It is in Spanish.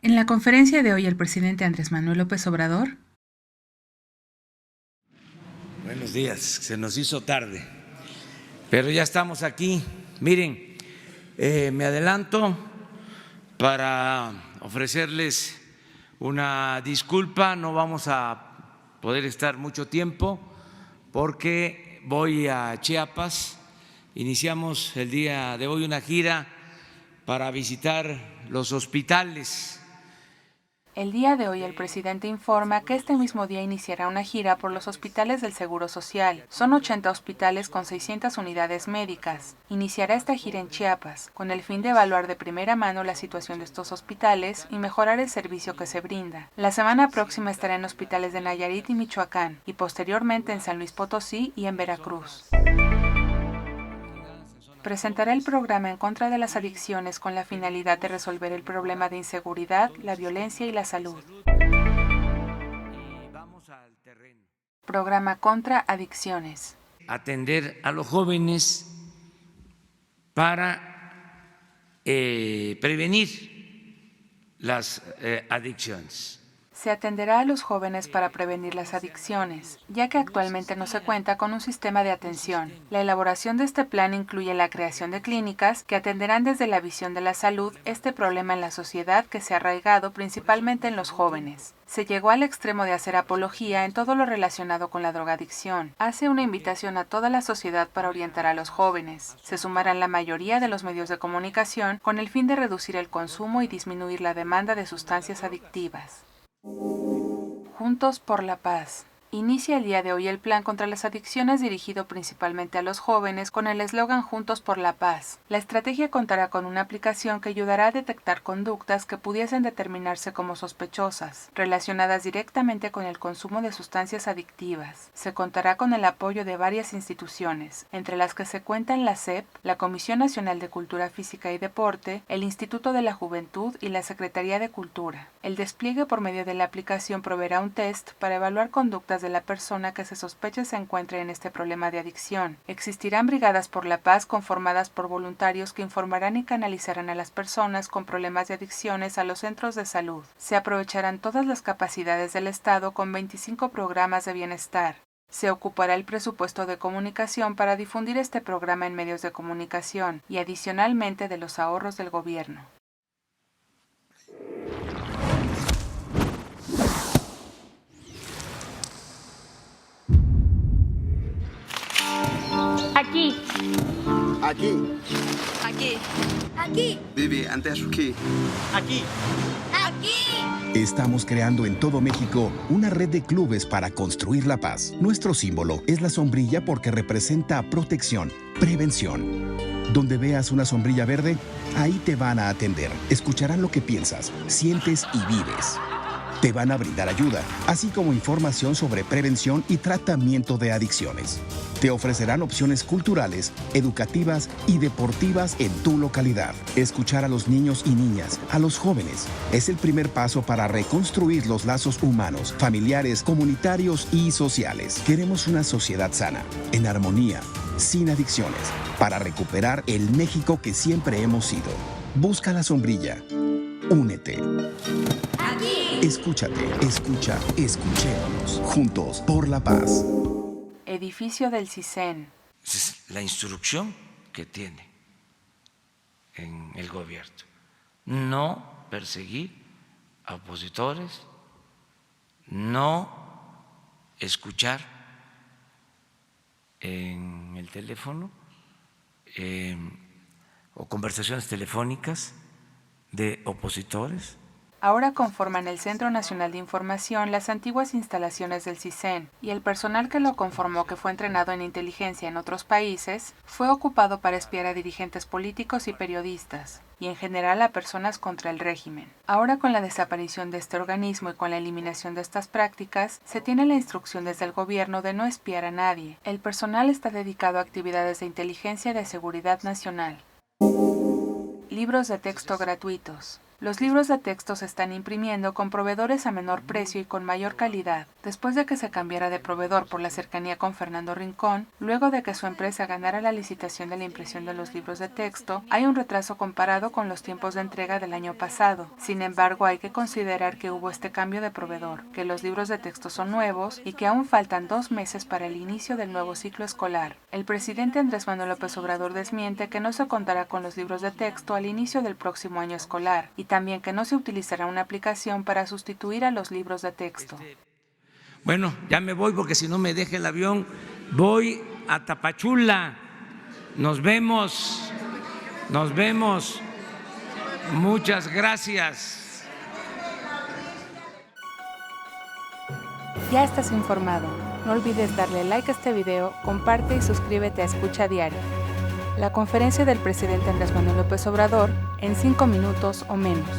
En la conferencia de hoy, el presidente Andrés Manuel López Obrador. Buenos días, se nos hizo tarde, pero ya estamos aquí. Miren, me adelanto para ofrecerles una disculpa, no vamos a poder estar mucho tiempo porque voy a Chiapas. Iniciamos el día de hoy una gira para visitar los hospitales. El día de hoy el presidente informa que este mismo día iniciará una gira por los hospitales del Seguro Social. Son 80 hospitales con 600 unidades médicas. Iniciará esta gira en Chiapas, con el fin de evaluar de primera mano la situación de estos hospitales y mejorar el servicio que se brinda. La semana próxima estará en hospitales de Nayarit y Michoacán, y posteriormente en San Luis Potosí y en Veracruz. Presentará el programa en contra de las adicciones con la finalidad de resolver el problema de inseguridad, la violencia y la salud. Programa contra adicciones. Atender a los jóvenes para prevenir las adicciones. Se atenderá a los jóvenes para prevenir las adicciones, ya que actualmente no se cuenta con un sistema de atención. La elaboración de este plan incluye la creación de clínicas que atenderán desde la visión de la salud este problema en la sociedad que se ha arraigado principalmente en los jóvenes. Se llegó al extremo de hacer apología en todo lo relacionado con la drogadicción. Hace una invitación a toda la sociedad para orientar a los jóvenes. Se sumarán la mayoría de los medios de comunicación con el fin de reducir el consumo y disminuir la demanda de sustancias adictivas. Juntos por la paz. Inicia el día de hoy el plan contra las adicciones dirigido principalmente a los jóvenes con el eslogan Juntos por la Paz. La estrategia contará con una aplicación que ayudará a detectar conductas que pudiesen determinarse como sospechosas, relacionadas directamente con el consumo de sustancias adictivas. Se contará con el apoyo de varias instituciones, entre las que se cuentan la SEP, la Comisión Nacional de Cultura Física y Deporte, el Instituto de la Juventud y la Secretaría de Cultura. El despliegue por medio de la aplicación proveerá un test para evaluar conductas de la persona que se sospeche se encuentre en este problema de adicción. Existirán brigadas por la paz conformadas por voluntarios que informarán y canalizarán a las personas con problemas de adicciones a los centros de salud. Se aprovecharán todas las capacidades del Estado con 25 programas de bienestar. Se ocupará el presupuesto de comunicación para difundir este programa en medios de comunicación y adicionalmente de los ahorros del gobierno. Aqui. Aqui. Aqui. Aqui. Vivi, antes aqui. Aqui. Aqui. Estamos creando en todo México una red de clubes para construir la paz. Nuestro símbolo es la sombrilla porque representa protección, prevención. Donde veas una sombrilla verde, ahí te van a atender. Escucharán lo que piensas, sientes y vives. Te van a brindar ayuda, así como información sobre prevención y tratamiento de adicciones. Te ofrecerán opciones culturales, educativas y deportivas en tu localidad. Escuchar a los niños y niñas, a los jóvenes, es el primer paso para reconstruir los lazos humanos, familiares, comunitarios y sociales. Queremos una sociedad sana, en armonía, sin adicciones, para recuperar el México que siempre hemos sido. Busca la sombrilla. Únete. Escúchate, escucha, escuchémonos. Juntos por la paz. Edificio del CISEN. Esa es la instrucción que tiene en el gobierno. No perseguir a opositores, no escuchar en el teléfono o conversaciones telefónicas de opositores. Ahora conforman el Centro Nacional de Información las antiguas instalaciones del CISEN, y el personal que lo conformó, que fue entrenado en inteligencia en otros países, fue ocupado para espiar a dirigentes políticos y periodistas, y en general a personas contra el régimen. Ahora, con la desaparición de este organismo y con la eliminación de estas prácticas, se tiene la instrucción desde el gobierno de no espiar a nadie. El personal está dedicado a actividades de inteligencia y de seguridad nacional. Libros de texto gratuitos. Los libros de texto se están imprimiendo con proveedores a menor precio y con mayor calidad. Después de que se cambiara de proveedor por la cercanía con Fernando Rincón, luego de que su empresa ganara la licitación de la impresión de los libros de texto, hay un retraso comparado con los tiempos de entrega del año pasado. Sin embargo, hay que considerar que hubo este cambio de proveedor, que los libros de texto son nuevos y que aún faltan 2 meses para el inicio del nuevo ciclo escolar. El presidente Andrés Manuel López Obrador desmiente que no se contará con los libros de texto al inicio del próximo año escolar y también que no se utilizará una aplicación para sustituir a los libros de texto. Bueno, ya me voy porque si no me deja el avión. Voy a Tapachula. Nos vemos. Muchas gracias. Ya estás informado. No olvides darle like a este video, comparte y suscríbete a Escucha Diario. La conferencia del presidente Andrés Manuel López Obrador en 5 minutos o menos.